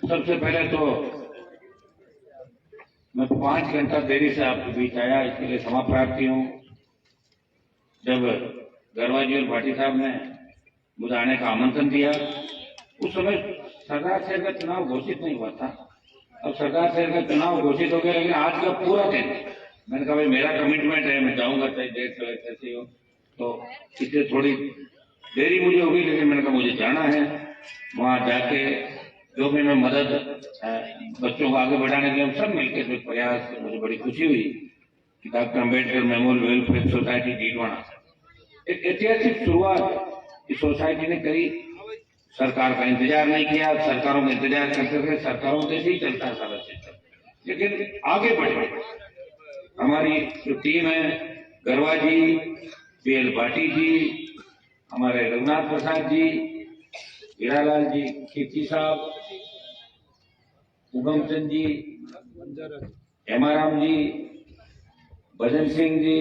सबसे पहले तो मैं 5 घंटा देरी से आपके बीच आया, इसके लिए क्षमा प्रार्थी हूँ। जब गरवा जी और भाटी साहब ने मुझे आने का आमंत्रण दिया, उस समय सरदार शहर का चुनाव घोषित नहीं हुआ था। अब सरदार शहर का चुनाव घोषित हो गया, लेकिन आज का पूरा दिन मैंने कहा भाई मेरा कमिटमेंट है, मैं जाऊंगा चाहे देर से कैसे हो। तो इसलिए थोड़ी देरी मुझे होगी, लेकिन मैंने कहा मुझे जाना है। वहां जाके जो भी मैं मदद बच्चों को आगे बढ़ाने के लिए हम सब मिलकर जो प्रयास, मुझे बड़ी खुशी हुई कि doctor Ambedkar memorial welfare society Didwana एक ऐतिहासिक शुरुआत इस सोसाइटी ने करी। सरकार का इंतजार नहीं किया, सरकारों का इंतजार करते थे, सरकारों से ही चलता सारा सिस्टम, लेकिन आगे बढ़े। हमारी जो टीम है, गरवा जी, बीएल भाटी जी, हमारे रघुनाथ प्रसाद जी, हीरालाल जी, कीर्ति साहब, उगम चंद जी, हेमाराम जी, भजन सिंह जी,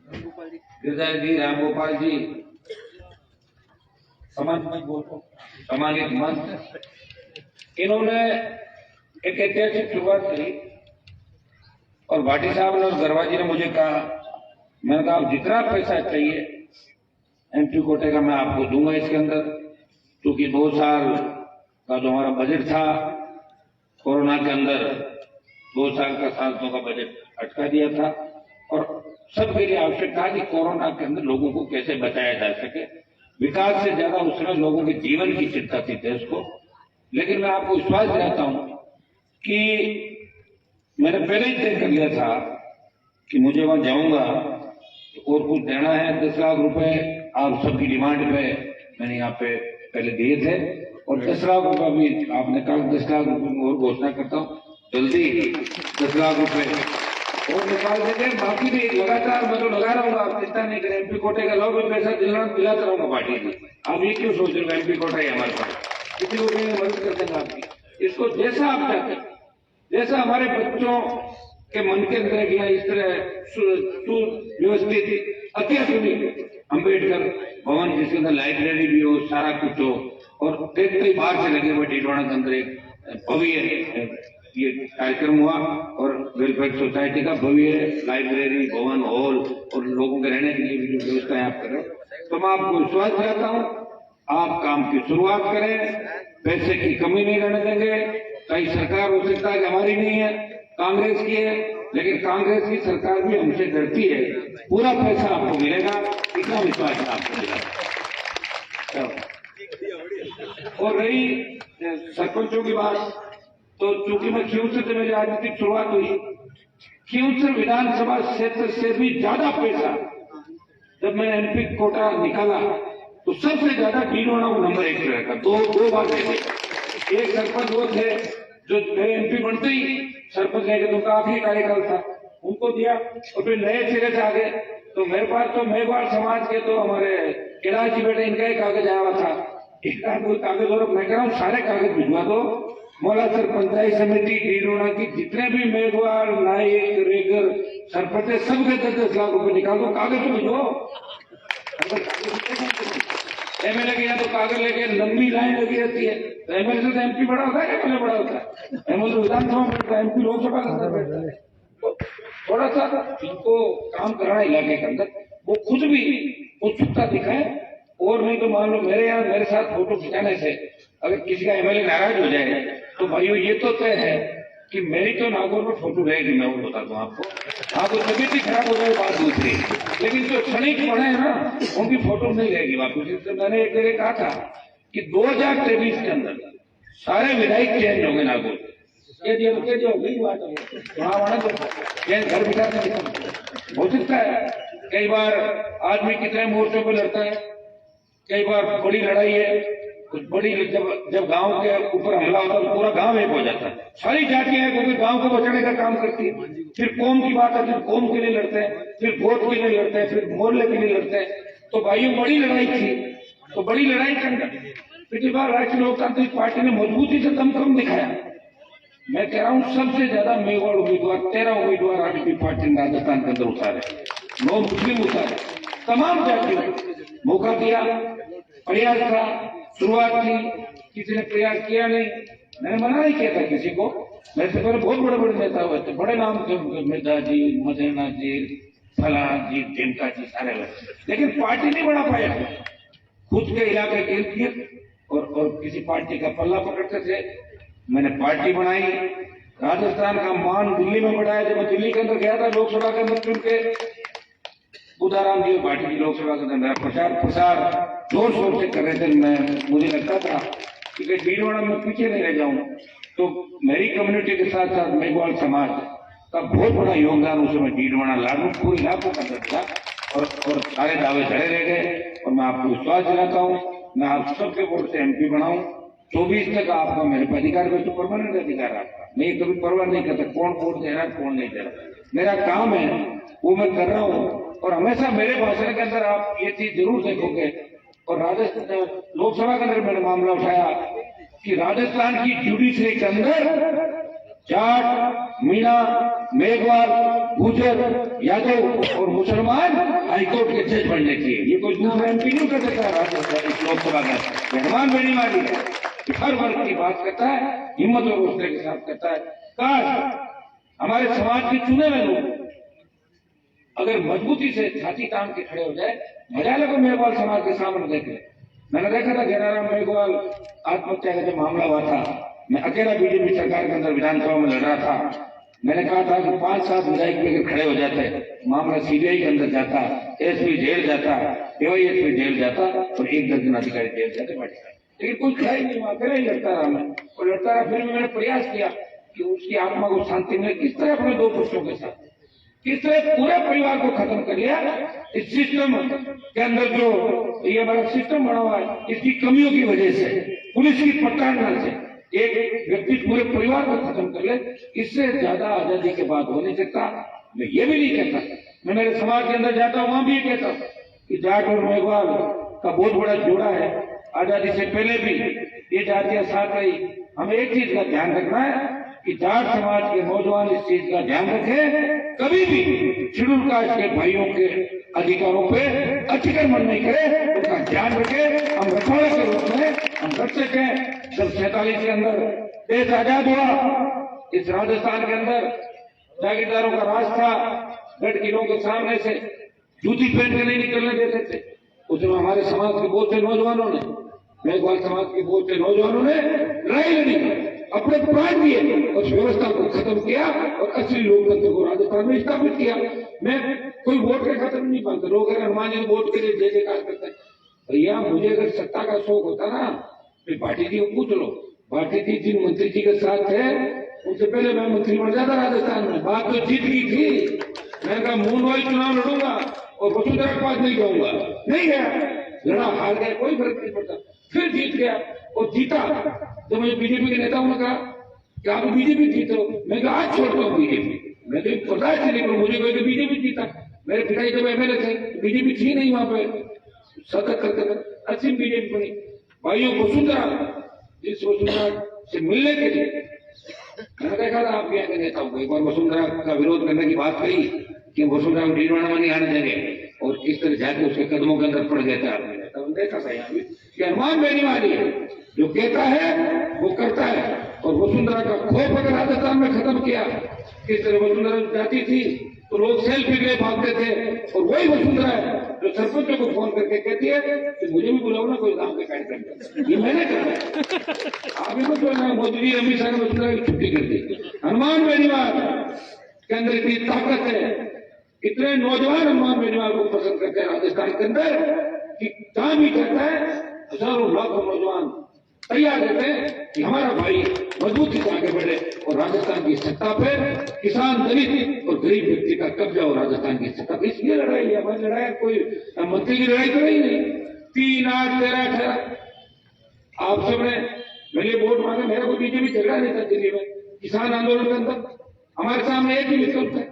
गिरजा जी, राम गोपाल जी, सामाजिक मंच, इन्होंने एक ऐतिहासिक शुरुआत करी। और भाटी साहब ने और गरवा जी ने मुझे कहा, मैंने कहा आप जितना पैसा चाहिए एमपी कोटे का मैं आपको दूंगा इसके अंदर, क्योंकि 2 साल का जो हमारा बजट था, कोरोना के अंदर 2 साल का सांसदों का बजट अटका दिया था और सबके लिए आवश्यक था कि कोरोना के अंदर लोगों को कैसे बचाया जा सके। विकास से ज्यादा उस समय लोगों के जीवन की चिंता थी देश को। लेकिन मैं आपको विश्वास दिलाता हूं कि मैंने पहले ही तय कर लिया था कि मुझे वहां जाऊंगा तो और कुछ देना है। 10 लाख रुपए आप सबकी डिमांड पे मैंने यहाँ पे पहले दिए थे और 10 लाख रुपए भी आपने कहा 10 लाख रुपए में और घोषणा करता हूँ, जल्दी 10 लाख रुपए और निकाल देंगे। बाकी भी लगातार मैं तो लगा रहूंगा, आप चिंता नहीं करें। एमपी कोटे का लोग भी पैसा दिलाता रहूंगा पार्टी में। आप ये क्यों सोच रहे हो एमपी कोटा ही हमारे पास, किसी को भी मदद कर देंगे आपकी। इसको जैसा आप चाहते हैं, जैसा हमारे बच्चों के मन के अंदर गया, इस तरह सुव्यवस्थित अत्याधुनिक अम्बेडकर भवन जिसके अंदर लाइब्रेरी भी हो, सारा कुछ हो। और कई बार से लगे हुए डीडवाना के अंदर एक भव्य ये कार्यक्रम हुआ और वेलफेयर सोसाइटी का भव्य लाइब्रेरी, भवन, हॉल और लोगों के रहने के लिए भी जो व्यवस्था आप कर रहे हो। तो मैं आपको विश्वास दिलाता हूँ, आप काम की शुरुआत करें, पैसे की कमी नहीं रहने देंगे। कई सरकार हो सकता है कि हमारी नहीं है, कांग्रेस की है, लेकिन कांग्रेस की सरकार भी हमसे डरती है। पूरा पैसा आपको मिलेगा, इतना विश्वास आपको मिलेगा। और रही सरपंचों की बात, तो चूंकि मैं खींवसर से मेरी राजनीतिक शुरुआत हुई, खींवसर विधानसभा क्षेत्र से भी ज्यादा पैसा जब मैंने एमपी कोटा निकाला तो सबसे ज्यादा डीडवाना को नंबर 1 पे रखा। दो बात है, एक सरपंच वो थे जो मेरे एमपी बनते ही सरपंच लेके तो उनका आखिरी कार्यकाल था, उनको दिया। और फिर नए सिरे से आ गए तो मेरे पास तो मेघवाल समाज के तो हमारे कैलाश जी बेटे, इनका ही कागज आया हुआ था। एक कागज और मैं कह रहा हूँ सारे कागज भिजवा दो। मौलासर पंचायत समिति डीडवाना की जितने भी मेघवाल, नायक, रेगर सरपंच सबके 10-10 लाख रुपए निकाल दो, कागज तो भिजो। एमएलए के यहाँ तो कागज लेके लंबी लाइन लगी रहती है। तो एमएलए से तो एमपी बड़ा होता है, एमएलए बड़ा होता है। एमएलए विधानसभा में बैठता है, एमपी लोकसभा के अंदर बैठता है। तो थोड़ा सा जिनको काम करना इलाके के अंदर वो खुद भी उत्सुकता दिखाए। और नहीं तो मान लो मेरे साथ फोटो खिंचाने से अगर किसी का एमएलए नाराज हो जाए तो भाइयों ये तो तय है कि मेरी तो नागौर में फोटो रहेगी। मैं वो बता दूं आपको, हाँ तो तबीयत भी खराब हो जाए बात दूसरी, लेकिन जो क्षणिक पड़े हैं ना उनकी फोटो नहीं रहेगी वापस। इससे मैंने एक जगह कहा था कि 2023 के अंदर सारे विधायक चेंज होंगे नागौर। हो गई बात घर बिठा हो सकता है। कई बार आदमी कितने मोर्चों पर लड़ता है, कई बार बड़ी लड़ाई है, कुछ बड़ी जब गांव के ऊपर हमला होता है तो पूरा गांव एक हो जाता है। सारी जातियां क्योंकि गांव को बचाने का काम करती है। फिर कौम की बात है, फिर कौम के लिए लड़ते हैं, फिर वोट के लिए लड़ते हैं, फिर मोहल्ले के लिए लड़ते हैं। तो भाइयों बड़ी लड़ाई थी, तो बड़ी लड़ाई करना पिछली बार राष्ट्रीय लोकतांत्रिक पार्टी ने मजबूती से दमखम दिखाया। मैं कह रहा हूँ सबसे ज्यादा मेवाड़ उम्मीदवार 13 उम्मीदवार आरपीपी पार्टी ने राजस्थान के अंदर उतारे, 9 मुस्लिम उतारे, तमाम जातियों मौका दिया, प्रयास था, शुरुआत की। किसी ने प्रयास किया नहीं। मैंने मना नहीं किया था किसी को। मेरे से पहले बहुत बड़े बड़े नेता हुए थे, बड़े नाम थे उनके, मिर्जा जी, मदेना जी, फलां जी, टिमका जी, सारे हुए, लेकिन पार्टी नहीं बना पाया। खुद के इलाके के इर्द गिर्द और किसी पार्टी का पल्ला पकड़ते थे। मैंने पार्टी बनाई, राजस्थान का मान दिल्ली में बढ़ाया। जब मैं दिल्ली के अंदर गया था लोकसभा के अंदर, चुनके बुधाराम जी पार्टी की लोकसभा के अंदर मेरा प्रचार जोर शोर से कर रहे थे। मुझे लगता था कि भीलवाड़ा में पीछे नहीं रह जाऊं। तो मेरी कम्युनिटी के साथ साथ मेघवाल समाज का बहुत बड़ा योगदान उस समय भीलवाड़ा लागू पूरे इलाकों का था, और सारे दावे खड़े रह गए। और मैं आपको विश्वास दिलाता हूँ, मैं आप सबके वोट से MP बनाऊं। 24 तक आपका मेरे पे अधिकार को, तो परमानेंट अधिकार आपका। मैं कभी परवाह नहीं करता कौन वोट दे रहा है कौन नहीं दे रहा। मेरा काम है वो मैं कर रहा हूँ। और हमेशा मेरे भाषण के अंदर आप ये चीज जरूर देखोगे। और राजस्थान लोकसभा के अंदर मैंने मामला उठाया कि राजस्थान की जुडिशरी के अंदर जाट, मीणा, मेघवाल, गुर्जर, यादव और मुसलमान हाईकोर्ट के जज बनने चाहिए। ये कोई दूसरा MP नहीं कर सकता राजस्थान इस लोकसभा का। मेहमान बेनीवाली है, हर वर्ग की बात करता है, हिम्मत और हौसले के साथ करता है। काश हमारे समाज के चुने हुए लोग अगर मजबूती से छाती तान के खड़े हो जाए। मजा लगा मेघवाल समाज के सामने देखे। मैंने देखा था जनाराम मेघवाल आत्महत्या का जब मामला हुआ था, मैं अकेला BJP सरकार के अंदर विधानसभा में लड़ रहा था। मैंने कहा था कि 5-7 विधायक भी अगर खड़े हो जाते, मामला CBI के अंदर जाता, SP जेल जाता, AISP जेल जाता और 1 दर्जन अधिकारी जेल जाते पार्टी का। लेकिन कोई खड़ा ही नहीं, अकेला ही लड़ता रहा मैं, और लड़ता रहा। फिर मैंने प्रयास किया कि उसकी आत्मा को शांति मिले। किस तरह अपने 2 पुरुषों के साथ, किस तरह पूरे परिवार को खत्म कर लिया। इस सिस्टम के अंदर जो ये हमारा सिस्टम बना हुआ है, इसकी कमियों की वजह से, पुलिस की प्रताड़ना से एक व्यक्ति पूरे परिवार को खत्म कर ले, इससे ज्यादा आजादी के बाद हो नहीं सकता। मैं ये भी नहीं कहता, मैं मेरे समाज के अंदर जाता हूं वहां भी ये कहता हूं कि जाट और मेघवाल का बहुत बड़ा जोड़ा है। आजादी से पहले भी ये जातियां साथ रही। हमें एक चीज का ध्यान रखना है कि जाट समाज के नौजवान इस चीज का ध्यान रखें, कभी भी शेड्यूल कास्ट के भाइयों के अधिकारों पे अतिक्रमण नहीं करे, उसका ध्यान रखें। हम रखवाले के रूप में हम रख सके। जब 47 के अंदर देश आजाद हुआ, इस राजस्थान के अंदर जागीरदारों का राज था। गढ़ किलों के सामने से जूती पहन के नहीं निकलने देते थे। उसमें हमारे समाज के बहुत से नौजवानों ने, मेघवाल समाज के बहुत से नौजवानों ने लड़ाई लड़ी, अपने प्राण दिए, उस व्यवस्था को खत्म किया और असली लोकतंत्र को राजस्थान में स्थापित किया। मैं कोई वोट के खत्म नहीं मानता। लोग अगर हनुमान जी वोट के लिए जय जयकार करते हैं, भैया मुझे अगर सत्ता का शौक होता ना, फिर पार्टी जी को पूछ लो। पार्टी जी जिन मंत्री जी के साथ थे, उनसे पहले मैं मंत्री बन जाता राजस्थान में। बात तो जीत गई थी। मैंने कहा मूनवाई चुनाव लड़ूंगा और वसुंधरा के पास नहीं जाऊंगा। नहीं गया, लड़ा, हार गया, कोई फर्क नहीं पड़ता। फिर जीत गया और जीता। तो मुझे BJP के नेताओं ने कहा कि आप BJP जीतो। मैं कहा आज छोड़ता हूँ BJP। मैं तो पता है लेकिन मुझे कोई तो BJP जीता। मेरे पिताजी जब MLA थे, BJP थी नहीं वहां पे, सतत करते अच्छी BJP बनी। भाइयों वसुंधरा, जिस वसुंधरा से मिलने के लिए मैंने देखा था आपके यहाँ के नेताओं को, एक बार वसुंधरा का विरोध करने की बात कही कि वसुंधरा को भीलवाड़ा में नहीं आने देंगे, और इस तरह जाके उसके कदमों के अंदर पड़ गए थे आपने नेता। देखा था यहाँ भी कि हनुमान बेनीवाली है, जो कहता है वो करता है। और वसुंधरा का खौफ अगर राजस्थान में खत्म किया, किस तरह वसुंधरा जाती थी तो लोग सेल्फी के लिए भागते थे, और वही वसुंधरा है जो सरपंचों को फोन करके कहती है कि मुझे भी बुलाओ ना कोई काम के कार्यक्रम। ये मैंने कहा, आगे मत बोलना। मोदी जी अमित शाह ने वसुंधरा की छुट्टी कर दी। हनुमान बेनीवाल के अंदर इतनी ताकत है, इतने नौजवान हनुमान बेनीवाल को पसंद करते हैं राजस्थान के अंदर कि काम ही करता है। हजारों लाखों नौजवान तैयार रहते हैं कि हमारा भाई मजबूती से आगे बढ़े और राजस्थान की सत्ता पे किसान, दलित और गरीब व्यक्ति का कब्जा हो राजस्थान की सत्ता पे। इसलिए लड़ाई है हमारी। लड़ाई कोई मंत्री की लड़ाई तो नहीं। 3, 8, 13, 18 आप सबने मेरे वोट मांगे। मेरा कोई BJP झगड़ा नहीं था दिल्ली में किसान आंदोलन के अंदर। हमारे सामने एक ही विकल्प है,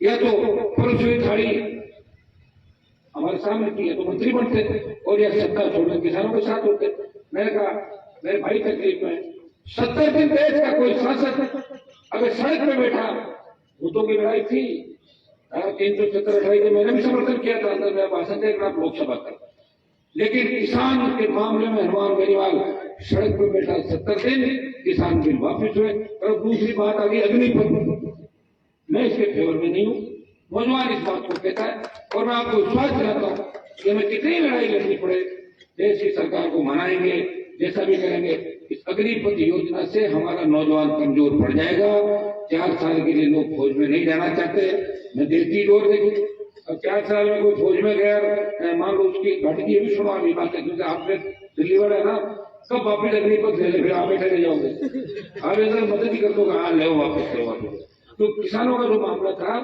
या तो परसुई थाड़ी हमारे सामने की है तो मंत्री बनते थे, और या सत्ता छोड़कर किसानों के साथ होते। मैंने कहा मेरे भाई तकलीफ में 70 दिन देश का कोई सांसद अगर सड़क पे बैठा, भूतों की लड़ाई थी 370-28 मैंने भी समर्थन किया था, अंदर मेरा भाषण देकर आप लोकसभा कर। लेकिन किसान के मामले में हनुमान बेनीवाल सड़क पर बैठा 70 दिन, किसान बिल वापिस हुए। और दूसरी बात आ गई अग्निपथ। मैं इसके फेवर में नहीं हूँ, नौजवान इस बात को कहता है, और मैं आपको विश्वास दिलाता हूँ कि हमें कितनी लड़ाई लड़नी पड़े, देश की सरकार को मनाएंगे, जैसा भी करेंगे। इस अग्निपथ योजना से हमारा नौजवान कमजोर पड़ जाएगा। 4 साल के लिए लोग फौज में नहीं जाना चाहते, मैं देती दौर देखी। अब 4 साल में कोई फौज में गया, मान लो उसकी घाटी की भी सुना अभी बात है, क्योंकि आपने दिल्ली वाला है ना, सब वापिस अग्निपथ ले ले, फिर आप बैठे रह जाओगे, आप इधर मदद ही कर दो, हाँ ले वापिस। तो किसानों का जो मामला था,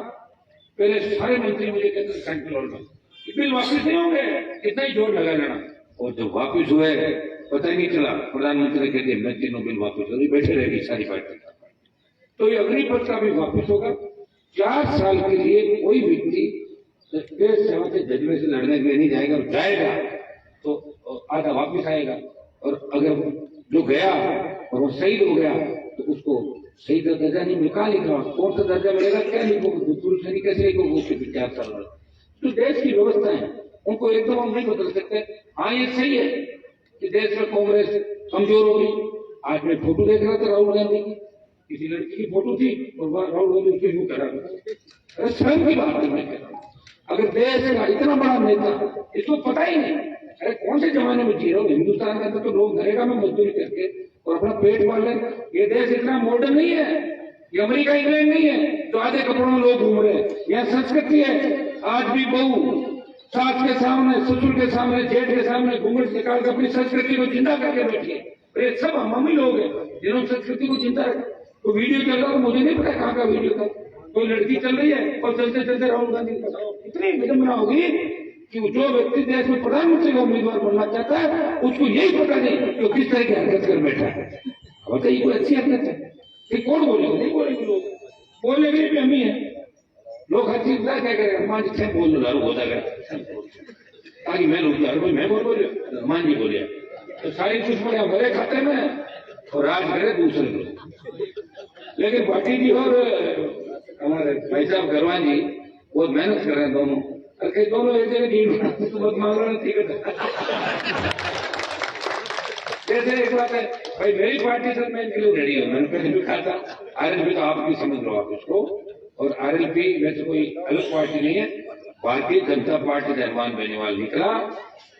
पहले सारे मंत्री मुझे कहते थे सेंट्रल गवर्नमेंट बिल वापिस नहीं होंगे, कितना ही जोर लगा लेना, और जब वापिस हुए पता ही नहीं चला। प्रधानमंत्री ने कह दिया मैं तीनों बिल वापिस हो, बैठे रहेगी सारी पार्टी। तो ये अग्निपथ का भी वापिस होगा। 4 साल के लिए कोई व्यक्ति देश सेवा के जज्बे से लड़ने के लिए नहीं जाएगा, जाएगा तो आधा वापिस आएगा, और अगर जो गया और वो शहीद हो गया तो उसको शहीद का दर्जा नहीं निकाल लिखा, कौन सा दर्जा मिलेगा, क्या लिखोगे, भूतपूर्व सैनिक कैसे लिखोगे उसके 4 साल वाले। तो देश की व्यवस्था है, उनको एकदम हम नहीं बदल सकते। हाँ ये सही है कि देश में कांग्रेस कमजोर हो गई। आज मैं फोटो देख रहा था राहुल गांधी की, किसी लड़की की फोटो थी और राहुल गांधी उसको यूं करा। अरे स्वयं की बात है, मैं कह रहा हूँ अगर देश का इतना बड़ा नेता, इसको पता ही नहीं, अरे कौन से जमाने में जी रहे हो। हिंदुस्तान के अंदर तो लोग नरेगा में मजदूरी करके और अपना पेट पाल लें। ये देश इतना मॉडर्न नहीं है, ये अमेरिका इंग्लैंड नहीं है तो आधे कपड़ों में लोग घूम रहे हैं। यहाँ संस्कृति है, आज भी बहू सास के सामने, ससुर के सामने, जेठ के सामने घूंघट निकाल कर अपनी संस्कृति को जिंदा करके बैठी है। ये सब हम ही लोग हैं जिन्होंने संस्कृति को जिंदा रखा। तो वीडियो चल रहा, तो मुझे नहीं पता कहाँ का वीडियो था, कोई लड़की चल रही है और चलते चलते राहुल गांधी बताओ इतनी विडंबना होगी कि जो व्यक्ति देश में प्रधानमंत्री का उम्मीदवार बनना चाहता है उसको यही पता नहीं कि वो किस तरह की हरकत कर बैठा है। बताइए कोई अच्छी हरकत है कि कौन बोलेगा, नहीं बोलेंगे लोग, बोलेंगे भी हम ही है। लोग हर चीज क्या करेंगे, हनुमान जी से बोल दो हो जाएगा, ताकि मैं लोग मैं बोल हनुमान जी बोलिए तो सारी दुश्मनियां मेरे खाते में और राज करे दूसरे लोग। लेकिन पाटिल जी और हमारे भाई साहब गरवान जी बहुत मेहनत कर रहे हैं दोनों, करके दोनों एक जगह जीत मत मांग रहे हैं, ठीक है। जैसे एक बात है भाई, मेरी पार्टी से मैं इनके लिए रेडी हूँ, मैंने पहले भी कहा था आरएलपी तो आपकी समझ लो आप इसको, और आरएलपी वैसे कोई अलग पार्टी नहीं है, भारतीय जनता पार्टी से अरमान बेनीवाल निकला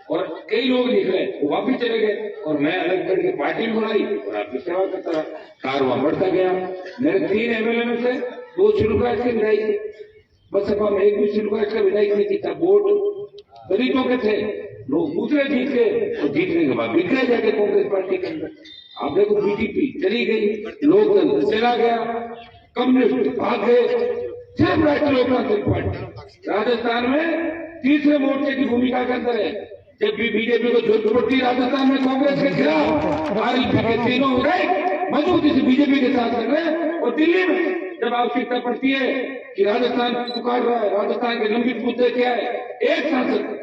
और कई लोग निकले वो वापिस चले गए और मैं अलग करके पार्टी भी बनाई और आपकी सेवा करता रहा। कारवां बढ़ता गया। मेरे 3 एमएलए में से 2 शिलूकाज के विधायक, बसपा में 1 भी शिलूकाज का विधायक नहीं जीता। वोट दलितों के थे, लोग दूसरे जीत गए और जीतने के बाद बिक गए जाके कांग्रेस पार्टी के अंदर। आप देखो बीजेपी चली गई, लोकतंत्र चला गया, कम्युनिस्ट भाग गए, सिर्फ राष्ट्रीय लोकतांत्रिक पार्टी राजस्थान में तीसरे मोर्चे की भूमिका के अंदर है। जब भी बीजेपी को जरूरत पड़ती राजस्थान में कांग्रेस के खिलाफ आरएलपी के तीनों विधायक मजबूती से बीजेपी के साथ लड़ रहे हैं। और दिल्ली में जब आवश्यकता पड़ती है कि राजस्थान पुकार रहा है, राजस्थान के लंबित मुद्दे क्या है, एक सांसद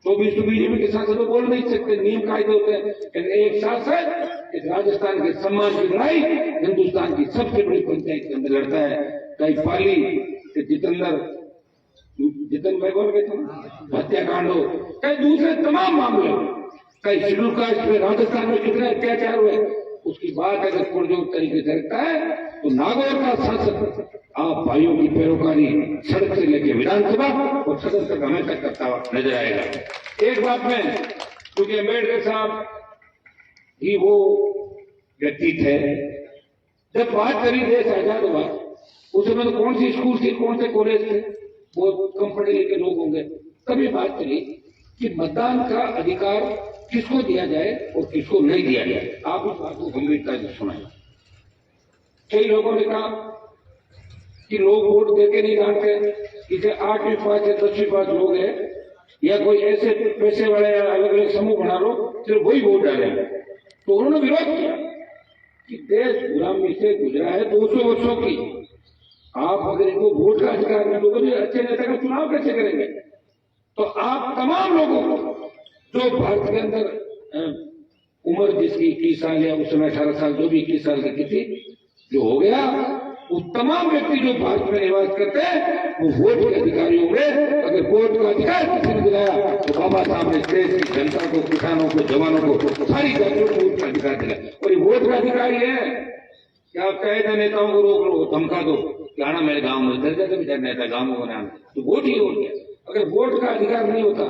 24 तो बीजेपी के सांसद बोल नहीं सकते, नियम कायदे होते हैं, लेकिन एक सांसद इस राजस्थान के सम्मान की लड़ाई हिंदुस्तान की सबसे बड़ी पंचायत के अंदर लड़ता है। कई पाली से जितन बैगोर के हत्याकांड हो, कई दूसरे तमाम मामले, कई शेड्यूल कास्ट में राजस्थान में कितने अत्याचार हुए, उसकी बात अगर पुरजोर तरीके से रखता है तो नागौर का सांसद आप भाइयों की पैरोकारी सड़क से लेकर विधानसभा और सदन तक हमेशा करता हुआ नजर आएगा। एक बात में, क्योंकि अम्बेडकर साहब ही वो व्यक्ति थे, जब बात करी देश आजाद हुआ उस समय तो कौन सी स्कूल थी, कौन से कॉलेज थे, वो कम पढ़े लिखे लोग होंगे, तभी बात करी कि मतदान का अधिकार किसको दिया जाए और किसको नहीं दिया जाए। आप इस बात को गंभीरता से सुनाए। कई लोगों ने कहा कि लोग वोट देके नहीं डालते, इसे 8वीं पास या 10वीं पास लोग हैं या कोई ऐसे पैसे वाले अलग अलग समूह बना लो सिर्फ वही वोट डालेंगे। तो उन्होंने विरोध किया कि देश गुलामी से गुजरा है 200 वर्षों की, आप अगर इनको वोट का अधिकार नहीं दोगे तो अच्छे नेता का चुनाव कैसे करेंगे। तो आप तमाम लोगों को जो भारत के अंदर उम्र जिसकी 21 साल या उस समय 18 साल, जो भी 21 साल की थी, जो हो गया, वो तमाम व्यक्ति जो भारत में निवास करते हैं वो वोट के अधिकारी होंगे। अगर वोट का अधिकार किसी ने दिलाया तो बाबा साहब ने देश की जनता को, किसानों को, जवानों को, सारी जातियों को वोट का अधिकार दिया। और ये वोट का अधिकार ये है कि आप चाहे तो नेताओं को रोक लो, धमका दो कि आना मेरे गांव में, डर जाते बेचारे नेता गांव में बना, तो वोट ही वोट है। अगर वोट का अधिकार नहीं होता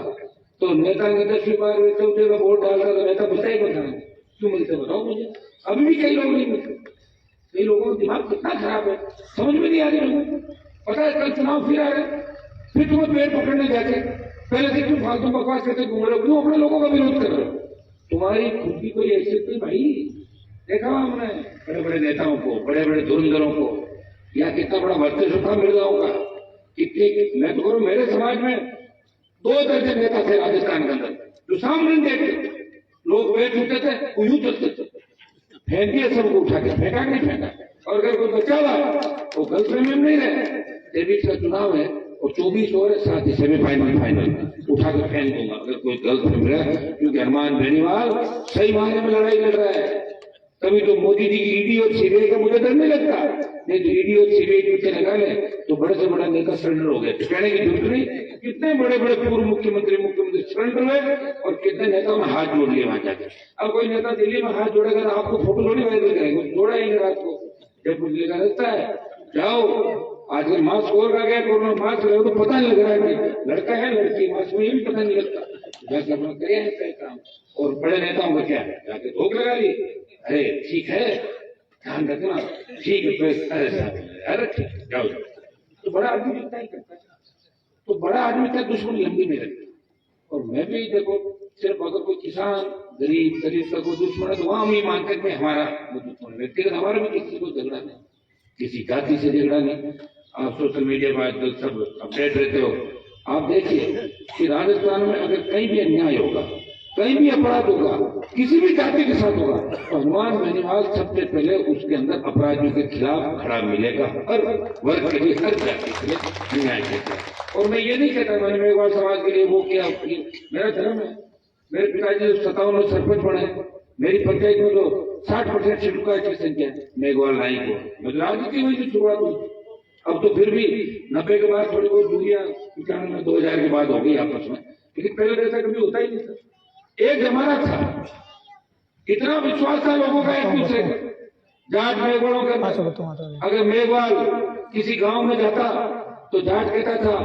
तो नेता ने 10वीं बार चौथे का वोट डालता तो नेता बचा ही बता। क्यों मिलते बताओ मुझे? अभी भी कई लोग नहीं मिलते। कई लोगों का दिमाग कितना खराब है, समझ में नहीं आ रही लोगों को। पता है कल चुनाव फिर आ रहे, फिर तुम्हें पेड़ पकड़ने जाके पहले से तुम फालतू बकवास करके घूम रहे हो, क्यों अपने लोगों का विरोध कर रहे हो? तुम्हारी खुद की कोई हैसियत नहीं भाई। देखा हमने बड़े बड़े नेताओं को, बड़े बड़े धुरंधरों को, या कितना बड़ा वर्चस्व था मिर्जाओं का, कितनी। मैं तो करूं, मेरे समाज में 2 दर्जन नेता थे राजस्थान के अंदर, जो सामने देखते लोग पेड़ छूते थे, वो यूं चलते थे, फेंक दिया सबको उठा के, फेंका नहीं फेंका। और अगर कोई बचा हुआ वो गलत में नहीं रहे। 23 का चुनाव है और 24 और साथ ही सेमीफाइनल फाइनल उठा कर फेंक दूंगा अगर कोई गलत में रहा, क्योंकि हनुमान बेनीवाल सही मायने में लड़ाई लड़ रहा है। तभी तो मोदी जी की ईडी और सीबीआई का मुझे डर नहीं लगता। नहीं तो ईडी और सीबीआई पीछे लगा ले तो बड़े से बड़ा नेता सरेंडर हो गए, कहने की जरूरत नहीं। कितने बड़े बड़े पूर्व मुख्यमंत्री सरेंडर हुए और कितने नेताओं ने हाथ जोड़ लिए वहां जाके। अब कोई नेता दिल्ली में हाथ जोड़ेगा तो आपको फोटो थोड़ी वायरल करेंगे, जोड़ा ही रात को जब दिल्ली का रहता है। जाओ आजकल मास्क और का गया, कोरोना मास्क लगा तो पता नहीं लग रहा है कि लड़का है लड़की, मास्क में भी पता नहीं लगता। जाके अपना करे काम। और बड़े नेताओं का क्या है, जाके धोख लगा ली, अरे ठीक है ध्यान रखना, ठीक है, अरे ठीक है जाओ। तो बड़ा आदमी इतना ही करता है, तो बड़ा आदमी का दुश्मनी लंबी नहीं रहती। और मैं भी देखो, सिर्फ अगर कोई किसान गरीब का कोई दुश्मन है तो वहां हम ये मानते हैं हमारा वो दुश्मन है। व्यक्तिगत हमारा भी किसी को झगड़ा नहीं, किसी जाति से झगड़ा नहीं। आप सोशल मीडिया पर आजकल सब अपडेट रहते हो। आप देखिए कि राजस्थान में अगर कहीं भी अन्याय होगा, कहीं भी अपराध होगा, किसी भी जाति के साथ होगा, तो हनुमान बेनीवाल सबसे पहले उसके अंदर अपराधियों के खिलाफ खड़ा मिलेगा। हर वर्ग के लिए, हर जाति के लिए न्याय देगा। और मैं ये नहीं कहता मैंने मेघवाल समाज के लिए वो किया, मेरा धर्म है। मेरे पिताजी 57 में सरपंच बने, मेरी पंचायत में तो 60% शेड्यूल कास्ट की संख्या है, मेघवाल नाई को। मतलब राजनीति हुई तो शुरुआत हुई। अब तो फिर भी 90 के बाद थोड़ी बहुत दूरियां 95 2000 के बाद हो गई आपस में, लेकिन पहले ऐसा कभी होता ही नहीं था। एक जमाना था, इतना विश्वास था लोगों का एक दूसरे का। जाट मेघवालों का, अगर मेघवाल किसी गांव में जाता तो जाट कहता था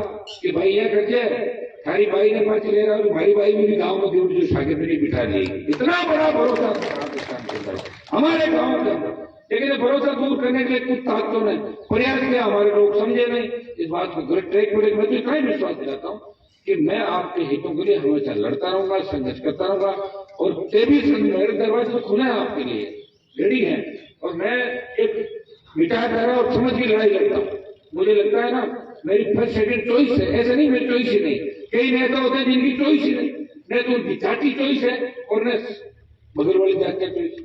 कि भाई ये करके थारी भाई ने पर्ची ले रहा है, हमारी भाई भी गांव में दूर जो सागे पे बिठा दी। इतना बड़ा भरोसा था हमारे गांव का। लेकिन भरोसा दूर करने के लिए कुछ ताकतों ने प्रयास किया, हमारे लोग समझे नहीं इस बात को गलत ट्रैक पर। मैं तो इतना ही विश्वास दिलाता हूँ कि मैं आपके हितों के लिए हमेशा लड़ता रहूंगा, संघर्ष करता रहूंगा। और 23 मेरे दरवाजे तो खुले हैं आपके लिए, रेडी है। और मैं एक विचारधारा और समझ की लड़ाई लड़ता हूँ। मुझे लगता है ना मेरी फर्स्ट सेकंड चॉइस है, ऐसे नहीं मेरी चॉइस ही नहीं। कई नेता होते हैं जिनकी चॉइस ही नहीं, न तो उनकी जाति चॉइस है और न बगल वाली जाति का चॉइस।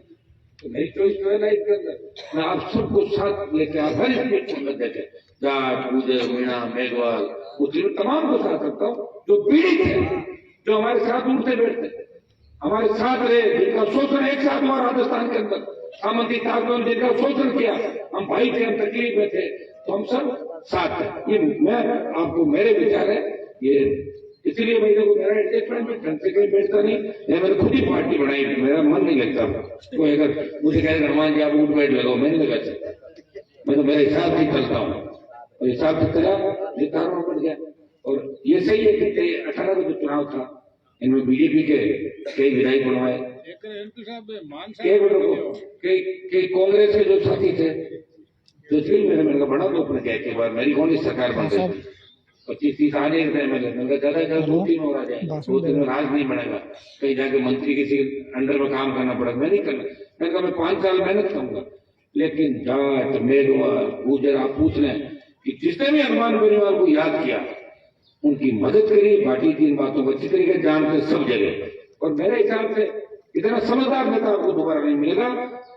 तो मेरी चॉइस जो है लाइफ के अंदर, मैं आप सबको साथ लेकर आप हर स्टेट देखे, जाट, गुजर, मीणा, मेघवाल, मुस्लिम तमाम को साथ रखता हूँ। जो पीड़ित है, जो हमारे साथ उठते बैठते, हमारे साथ रहे, जिनका शोषण एक साथ हुआ राजस्थान के अंदर, सामंती ताकतों ने जिनका शोषण किया, हम भाई थे, हम तकलीफ में थे, तो हम सब साथ है। ये मैं आपको मेरे विचार है ये, इसलिए मेरे को मेरा स्टेटमेंट में ढंग से कहीं बैठता नहीं। मैंने खुद ही पार्टी बनाई, मेरा मन नहीं लगता। कोई अगर मुझे कहे हनुमान जी आप उठ बैठ लगाओ, मैं नहीं लगा सकता। मैं तो मेरे हिसाब से चलता हूँ और हिसाब से चला, निर्धारण बढ़ गया। और ये सही है कि 18 का जो चुनाव था इनमें बीजेपी के कई विधायक बनवाए, कई कांग्रेस के जो साथी थे, जो मैंने बना दो अपने क्या के बाद मेरी कौन सी सरकार बन गई 25-30 आने मैंने ज्यादा 2-3 और आ जाए, 2-3 में राज नहीं बनेगा, कहीं जाके मंत्री किसी अंडर में काम करना पड़ेगा। मैं नहीं करना, मैंने कहा मैं 5 साल मेहनत करूंगा। लेकिन जाट, मेघवाल, गुजर, आप पूछ लें कि जिसने भी हनुमान बेनीवाल को याद किया उनकी मदद करी, पार्टी की इन बातों को अच्छी तरीके जानते सब जगह। और मेरे हिसाब से इतना समझदार नेता आपको दोबारा नहीं मिलेगा।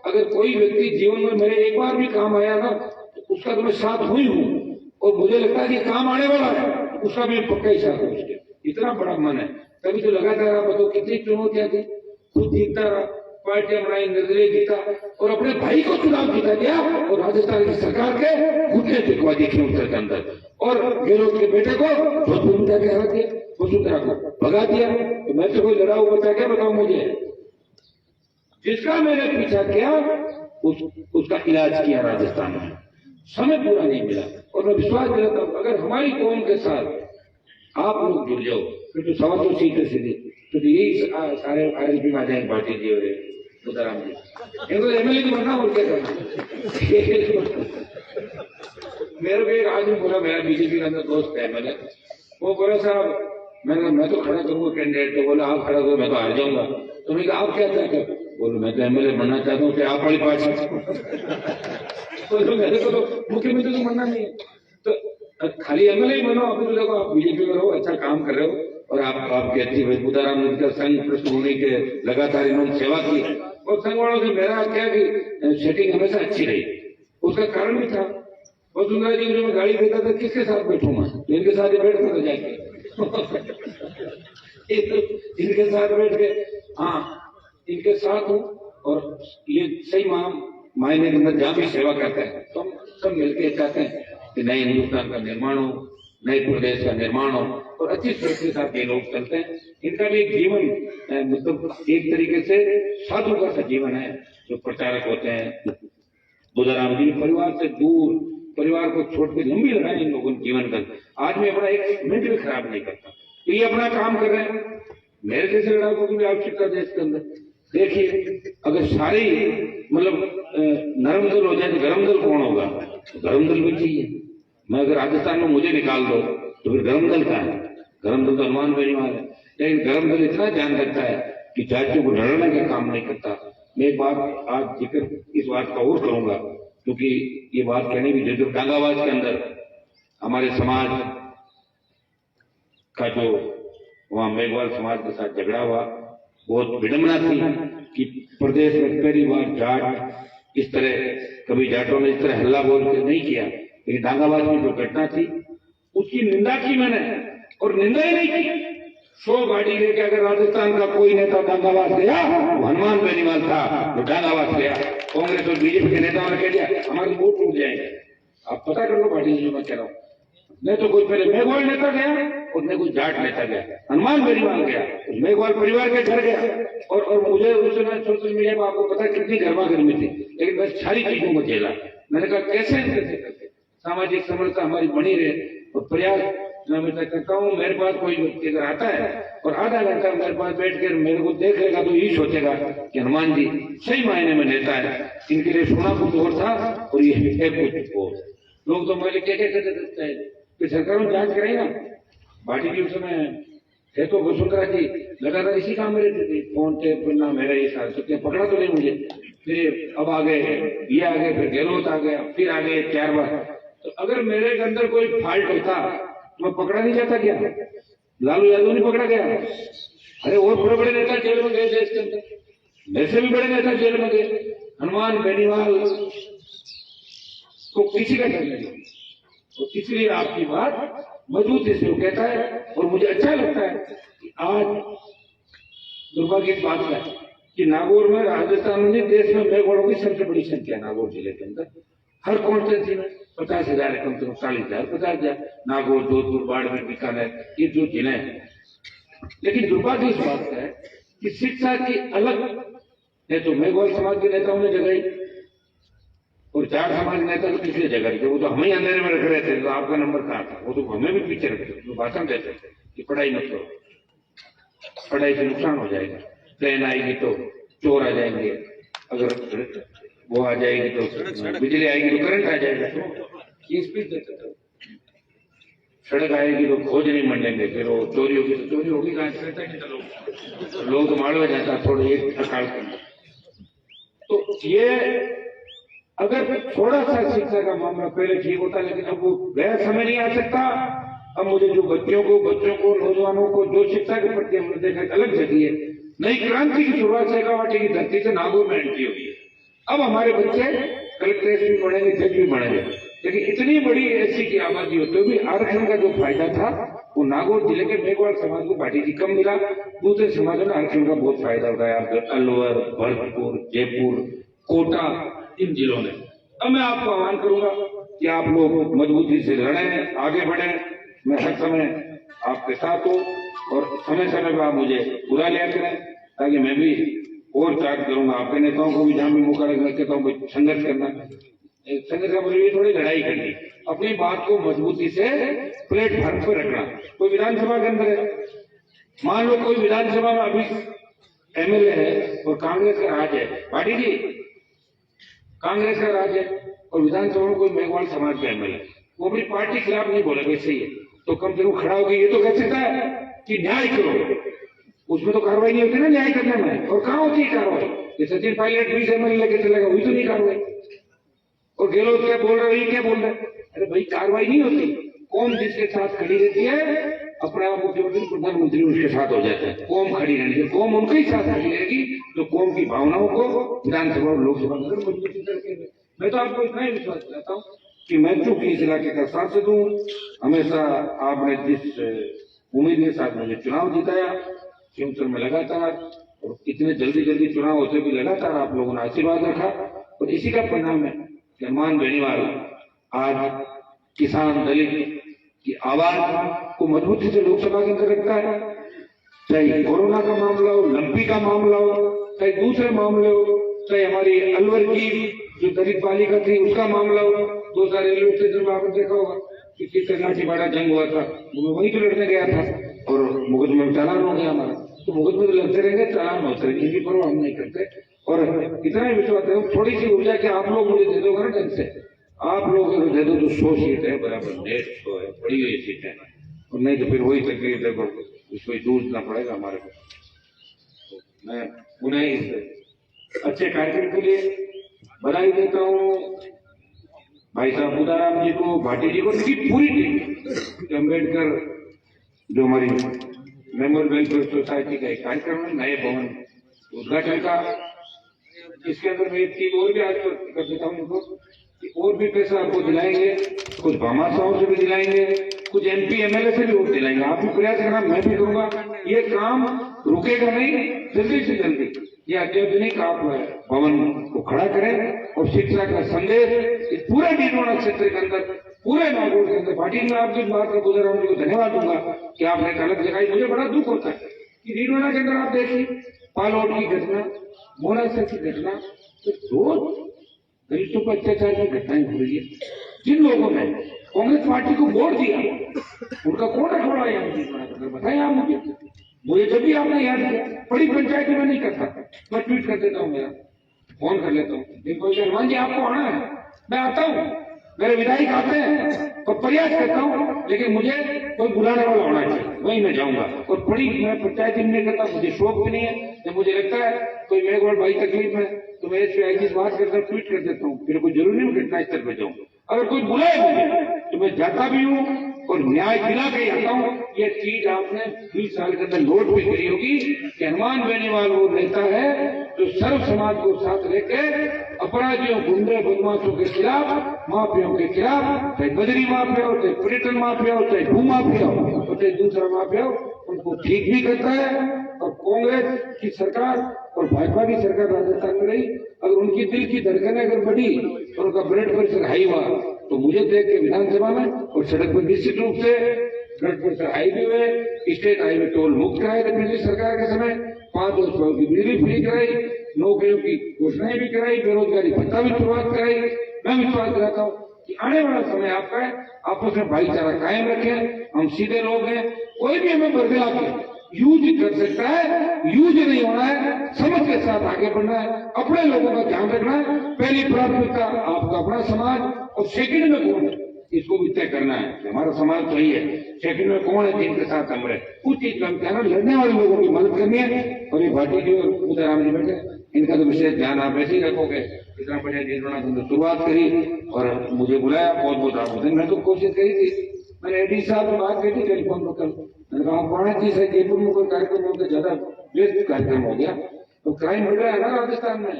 अगर कोई व्यक्ति जीवन में मेरे एक बार भी काम आया ना तो उसका तो मैं साथ हुई हूँ, और मुझे लगता है कि काम आने वाला है उसका भी पक्का ही साथ है उसके। इतना बड़ा मन है। तभी तो लगातार आप बताओ कितनी चुनौतियां थी, खुद जीतता रहा, पार्टियां बनाई, निर्दलीय जीता और अपने भाई को चुनाव जीता गया और राजस्थान की सरकार के घुटने टिकवा दी उत्तर के अंदर और गहलोत के बेटे को जोधपुर में जाके हरा दिया, वसुंधरा को भगा दिया। तो मैं तो कोई लड़ा हुआ बता क्या बताऊं मुझे, जिसका मैंने पीछा किया उसका इलाज किया राजस्थान में, समय पूरा नहीं मिला। और मैं विश्वास दिलाता हूं अगर हमारी कौम के साथ आप लोग जुड़ जाओ फिर तो 125 सीटें सीधी तो यही सारे आरएसपी में आ जाएंगे पार्टी जी और बुदाराम जी, इनको एमएलए की बनना और क्या करना। मेरे को एक आदमी बोला, मेरा बीजेपी का अंदर दोस्त है एमएलए, वो बोला साहब मैं तो खड़ा करूंगा कैंडिडेट, तो बोला आप खड़ा करो मैं तो हार जाऊंगा। तो मैं कहा आप क्या चाहते हो, बोलो मैं तो एमएलए बनना चाहता हूँ, आप वाली पार्टी तो मेरे को तो मुख्यमंत्री को बनना नहीं है, तो खाली एमएलए ही बनो, अभी तो देखो आप बीजेपी में रहो, अच्छा काम कर रहे हो और आपकी अच्छी भाई बुदाराम का संघ पृष्ठभूमि के लगातार इन्होंने सेवा की और संघ वालों से मेरा क्या कि सेटिंग हमेशा अच्छी रही। उसका कारण भी था वसुंधरा जी जो मैं गाड़ी देता था किसके साथ बैठूंगा, तो इनके साथ ही बैठता था जाके इनके साथ बैठ के, हाँ इनके साथ हूँ और ये सही मायने के अंदर जहाँ भी सेवा करते हैं तो हम सब मिलकर चाहते हैं कि नए हिंदुस्तान का निर्माण हो, नए प्रदेश का निर्माण हो और अच्छी सोच के साथ ये लोग चलते हैं। इनका भी एक जीवन मतलब एक तरीके से साधु का सा जीवन है जो प्रचारक होते हैं। बुदाराम जी परिवार से दूर, परिवार को छोड़ के लंबी लड़ाई इन लोगों के जीवन का, आज मैं अपना एक मिनट भी खराब नहीं करता, तो ये अपना काम कर रहे हैं। मेरे जैसे लड़ाकों की भी आवश्यकता है इसके अंदर। देखिए अगर सारे मतलब नरम दल हो जाए तो गरम दल कौन होगा, गरम दल भी चाहिए। मैं अगर राजस्थान में मुझे निकाल दो तो फिर गरम दल का है, गरम दल तो हनुमान बेनीवाल है, लेकिन गरम दल इतना ध्यान रखता है कि जातियों को डरने का काम नहीं करता। मैं एक बात आज जिक्र इस बात का और करूंगा क्योंकि ये बात कहने की जरूरत, गांगाबाद के अंदर हमारे समाज का जो वहां मेघवाल समाज के साथ झगड़ा हुआ, बहुत विडंबना थी कि प्रदेश में पहली बार जाट इस तरह, कभी जाटों ने इस तरह हल्ला बोल के नहीं किया, लेकिन गांगाबाद में जो घटना थी उसकी निंदा की मैंने और निंदा ही नहीं की। 100 गाड़ी लेके अगर राजस्थान का कोई नेता गांगाबाद गया, हनुमान बेनीवाल था जो गांगाबाद गया, कांग्रेस और बीजेपी के नेताओं ने कह दिया हमारे वोट टूट जाएंगे। आप पता कर लो पार्टी जो मैं कह रहा हूँ, नहीं तो कोई पहले मेघवाल नेता गया और नहीं कोई जाट नेता गया, हनुमान बेनीवाल गया, मेघवाल परिवार के घर गया और मुझे उस समय सोशल मीडिया में आपको पता कितनी गर्मा गर्मी थी, लेकिन मैं सारी चीजों को झेला। मैंने कहा कैसे करके सामाजिक समरसता हमारी बनी रहे और प्रयास मैं करता हूँ। मेरे पास कोई व्यक्ति अगर आता है और आधा घंटा मेरे पास बैठ कर मेरे को देखेगा तो यही सोचेगा कि हनुमान जी सही मायने में नेता है, इनके लिए सोना कुछ और था और ये है कुछ और। लोग तो मुझे क्या कहते हैं कि सरकार में जांच कराई ना, पार्टी की उस समय है तो वसुंधरा जी लगातार इसी काम में रहते थे, फोन टेप करना मेरा ये सारा सत्य पकड़ा तो नहीं मुझे, फिर अब आ गए ये आ गए, फिर गहलोत आ गया, फिर आ गए 4 बार। तो अगर मेरे के अंदर कोई फॉल्ट होता तो मैं पकड़ा नहीं जाता क्या, लालू यादव नहीं पकड़ा गया, अरे और बड़े बड़े नेता जेल में गए देश के अंदर, मेरे से भी बड़े नेता जेल में गए, हनुमान बेनीवाल को किसी का डर नहीं। तो इसलिए आपकी बात मजबूती से वो कहता है और मुझे अच्छा लगता है कि आज दुर्भाग्य की बात है कि नागौर में, राजस्थान में, देश में मेघवालों की सबसे बड़ी संख्या नागौर जिले के अंदर, हर कॉन्स्टिट्यूंसी में 50,000 कम से कम 40,000 50,000, नागौर, जोधपुर, बाड़मेर, बीकानेर, ये जो जिले हैं। लेकिन दुर्भाग्य इस बात का है कि शिक्षा की अलग है तो मेघवाल समाज के नेताओं ने जगाई और जाट समाज नेता तो पिछले जगह थे, वो तो हमें अंधेरे में रख रहे थे, तो आपका नंबर कहाँ था, वो तो हमें भी पीछे रखते थे, तो भाषण देते थे कि पढ़ाई मत करो, पढ़ाई से नुकसान हो जाएगा, ट्रेन आएगी तो चोर आ जाएंगे, अगर वो आ जाएगी तो बिजली आएगी तो करंट आ जाएगा, ये स्पीच देते थे। सड़क आएगी तो खोज नहीं मंडेंगे, फिर वो चोरी होगी तो चोरी होगी, कहाँ से लोग तो मालवा जाता थोड़े एक अकाल करना। तो ये अगर थोड़ा सा शिक्षा का मामला पहले ठीक होता, लेकिन अब वो गया समय नहीं आ सकता। अब मुझे जो बच्चों को नौजवानों को जो शिक्षा के प्रति हमने देखा अलग जगह है, नई क्रांति की शुरुआत शेखावाटी की धरती से नागौर में एंट्री हुई है। अब हमारे बच्चे कलेक्ट्रेट भी बढ़ेंगे, जज भी बढ़ेंगे, लेकिन इतनी बड़ी एससी की आबादी होते हुए भी आरक्षण का जो फायदा था वो नागौर जिले के मेघवाल समाज को पार्टी जी कम मिला। दूसरे समाजों ने आरक्षण का बहुत फायदा उठाया, अलवर, भरतपुर, जयपुर, कोटा, इन जिलों ने। अब मैं आपको आह्वान करूंगा कि आप लोग मजबूती से लड़ें, आगे बढ़ें। मैं हर समय आपके साथ हूँ और समय समय पर आप मुझे बुला लिया करें ताकि मैं भी और चार्ज करूंगा। आपके नेताओं को भी जहां भी मौका लगे मैं कहता हूँ संघर्ष करना, संघर्ष का मतलब थोड़ी लड़ाई करनी, अपनी बात को मजबूती से प्लेटफॉर्म पर रखना। कोई विधानसभा के अंदर है, मान लो कोई विधानसभा में अभी एमएलए है और कांग्रेस का राज है, पार्टी जी कांग्रेस का राज है और विधानसभा में कोई मेघवाल समाज का एमएलए, वो अपनी पार्टी के खिलाफ नहीं बोले वैसे ही है, तो कम से कम खड़ा होकर ये तो कह सकता है कि न्याय करो। उसमें तो कार्रवाई नहीं होती ना न्याय करने में, और कहाँ होती है कार्रवाई? ये सचिन पायलट 20 एमएलए लेके चलेगा, वही तो नहीं कार्रवाई। और गहलोत क्या बोल रहे हैं, क्या बोल रहे हैं? अरे भाई कार्रवाई नहीं होती, कौम जिसके साथ खड़ी रहती है अपने आप मुख्यमंत्री प्रधानमंत्री उसके साथ हो जाता है। कौम खड़ी रहनी है, कौम उनके ही साथ खड़ी रहेगी तो कौम की भावनाओं को विधानसभा और लोकसभा में मजबूती करके। मैं तो आपको इतना ही विश्वास दिलाता हूँ कि मैं चूंकि इस इलाके का सांसद हूँ, हमेशा आपने जिस उम्मीद के साथ मुझे चुनाव जिताया, सिंचन में लगातार और इतने जल्दी चुनाव होते भी लगातार आप लोगों ने आशीर्वाद रखा और इसी का परिणाम है कि हनुमान बेनीवाल आज किसान दलित की आवाज को मजबूती से लोकसभा के अंदर रखता है। चाहे कोरोना का मामला हो, लंपी का मामला हो, चाहे दूसरे मामले हो, चाहे हमारी अलवर की जो दलित बालिका थी उसका मामला हो। 2000 रेलवे स्टेशन में आपने देखा होगा कि किस तरह की बड़ा जंग हुआ था, मैं वहीं तो लड़ने गया था और मुकदमे में चालान हो गया हमारा। तो मुकदमे तो लड़ते रहेंगे, चालान होते रहेंगे, इनकी परवाह हम नहीं करते। और इतना ही विश्वास है, थोड़ी सी ऊर्जा कि आप लोग मुझे दे दोगे ना ढंग से, आप लोग अगर दे दो तो 100 सीट है बराबर, 150 है, बड़ी हुई सीट है, और नहीं तो फिर वही तकलीफ है, उसको जूझना पड़ेगा हमारे को। तो मैं उन्हें इस अच्छे कार्यक्रम के लिए बधाई देता हूँ, भाई साहब बुदाराम जी को, भाटी जी को, उनकी पूरी टीम। अम्बेडकर जो हमारी मेमोरियल वेलफेयर सोसाइटी का एक कार्यक्रम है, नए भवन उद्घाटन का, इसके अंदर मैं एक चीज और भी आज कर देता हूँ उनको कि और भी पैसा आपको दिलाएंगे, कुछ भामाशाहों से भी दिलाएंगे, कुछ एमपी एमएलए से भी वोट दिलाएंगे। आप भी प्रयास करना, मैं भी करूंगा, ये काम रुकेगा नहीं, जल्दी से जल्दी ये अत्याधुनिक आप भवन को खड़ा करें और शिक्षा का संदेश इस पूरे डीडवाना क्षेत्र के अंदर, पूरे नागौर के अंदर। पार्टी में आपकी बात का बुजुर्ग जी को धन्यवाद दूंगा कि आपने एक अलग जगह, मुझे बड़ा दुख होता है कि डीडवाना के अंदर आप देखिए पालोट की घटना, मोरासर की घटना, तो रोज दलितों पर अत्याचार की घटनाएं हो रही है। जिन लोगों ने कांग्रेस पार्टी को वोट दिया उनका कौन रखवाड़ा है बताइए आप मुझे जब भी आपने याद किया, बड़ी पंचायत में नहीं करता, मैं ट्वीट कर देता हूँ, मेरा फोन कर लेता हूँ, हनुमान जी आपको आना है, मैं आता हूँ, मेरे विधायक आते हैं और प्रयास करता हूँ, लेकिन मुझे कोई बुलाने वाला होना चाहिए, वहीं मैं जाऊंगा। और बड़ी मैं पंचायत में नहीं करता, मुझे शौक भी नहीं है। जब मुझे लगता है कोई मेरे को भाई तकलीफ में तो मैं इस बात करता हूँ, ट्वीट कर देता हूँ, मेरे को जरूरी नहीं घटना स्तर पर जाऊँ। अगर कोई बुलाए मुझे तो मैं जाता भी हूँ और न्याय दिला के आता हूँ। ये चीज आपने 20 साल के अंदर नोट भी करी होगी कि हनुमान बेनीवाल वो नेता है जो सर्व समाज को साथ लेकर अपराधियों, गुंडे, बदमाशों के खिलाफ, माफियाओं के खिलाफ, चाहे बजरी माफिया हो, चाहे पर्यटन माफिया हो, चाहे भू माफिया हो, चाहे दूसरा माफिया हो, उनको ठीक भी करता है। और कांग्रेस की सरकार और भाजपा की सरकार राजस्थान में रही, अगर उनकी दिल की धड़कनें अगर बढ़ी और उनका ब्लड प्रेशर हाई हुआ तो मुझे देख के विधानसभा में और सड़क पर निश्चित रूप से ब्लड प्रेशर हाई भी हुए, स्टेट हाईवे टोल मुक्त कराए थे पिछली सरकार के समय, 5 वर्ष की बिजली फ्री कराई, नौकरियों की घोषणाएं भी कराई, बेरोजगारी भत्ता भी शुरुआत कराई। मैं विश्वास कराता हूँ कि आने वाला समय आपका है, आपस में भाईचारा कायम रखें। हम सीधे लोग हैं, कोई भी हमें बरगला के यूज कर सकता है, यूज नहीं होना है, समझ के साथ आगे बढ़ना है, अपने लोगों का ध्यान रखना है। पहली प्राथमिकता आपका अपना समाज और सेकंड में कौन है इसको भी तय करना है। हमारा समाज तो ही है, सेकंड में कौन है जिनके साथ हम रहे, उस चीज का ध्यान, लड़ने वाले लोगों की मदद करनी है। और ये भाटी जी और बुदाराम जी बैठे, इनका तो विशेष ध्यान आप ऐसे ही रखोगे। इतना बढ़िया निर्णय तुमने शुरुआत करी और मुझे बुलाया, बहुत बहुत आपको। मैं तो कोशिश करी थी, मैंने एडी साहब से बात की थी टेलीफोन पर कल, मैंने कहा पुराने चीज है, जयपुर में कोई कार्यक्रम हो गया, ज्यादा व्यस्त कार्यक्रम हो गया तो क्राइम बढ़ रहा है ना राजस्थान में।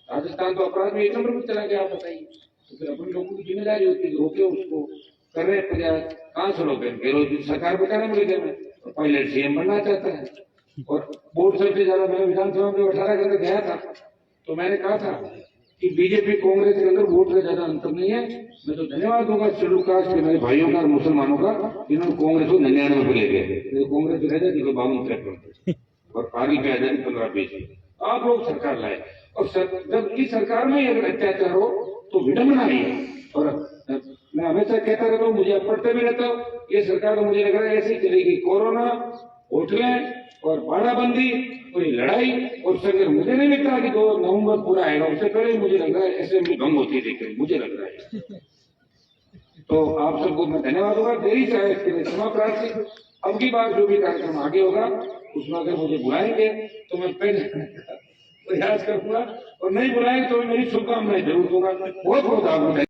राजस्थान तो अपराध में 1 नंबर पर चला गया, आप बताइए। तो फिर अपन लोगों की जिम्मेदारी होती है कि रोके उसको। कर रहे प्रयास, कहाँ से रोके? गहलोत सरकार बता रहे मुझे में पायलट सीएम बनना चाहता है। और वोट सबसे ज्यादा मैं विधानसभा में 18 के अंदर गया था तो मैंने कहा था कि बीजेपी कांग्रेस के अंदर वोट का ज्यादा अंतर नहीं है। मैं तो धन्यवाद दूंगा शेड्यूल कास्ट के मेरे भाइयों का और मुसलमानों का, इन्होंने कांग्रेस को 99 पे ले गए। कांग्रेस रह जाती तो 52 और पारी पे आ जाती 15-20। आप लोग सरकार लाए और जब इस सरकार में अगर अत्याचार हो तो विडम्बना नहीं है। और मैं हमेशा कहता रहता हूँ, मुझे अब पढ़ते भी रहता हूँ, ये सरकार तो मुझे लग रहा है ऐसी चलेगी। कोरोना, होटलें और बाड़ाबंदी, कोई लड़ाई और संघर्ष मुझे नहीं लगता कि 2 नवंबर पूरा आएगा। उससे पहले मुझे लग रहा है असेंबली भंग होती देखे, मुझे लग रहा है। तो आप सबको मैं धन्यवाद होगा, देरी से आए इसके लिए क्षमा प्रार्थी। अब की बार जो भी कार्यक्रम आगे होगा उसमें अगर मुझे बुलाएंगे तो मैं पहले प्रयास करूंगा, और नहीं बुलाएंगे तो मेरी शुभकामनाएं जरूर दूंगा। बहुत बहुत आभार।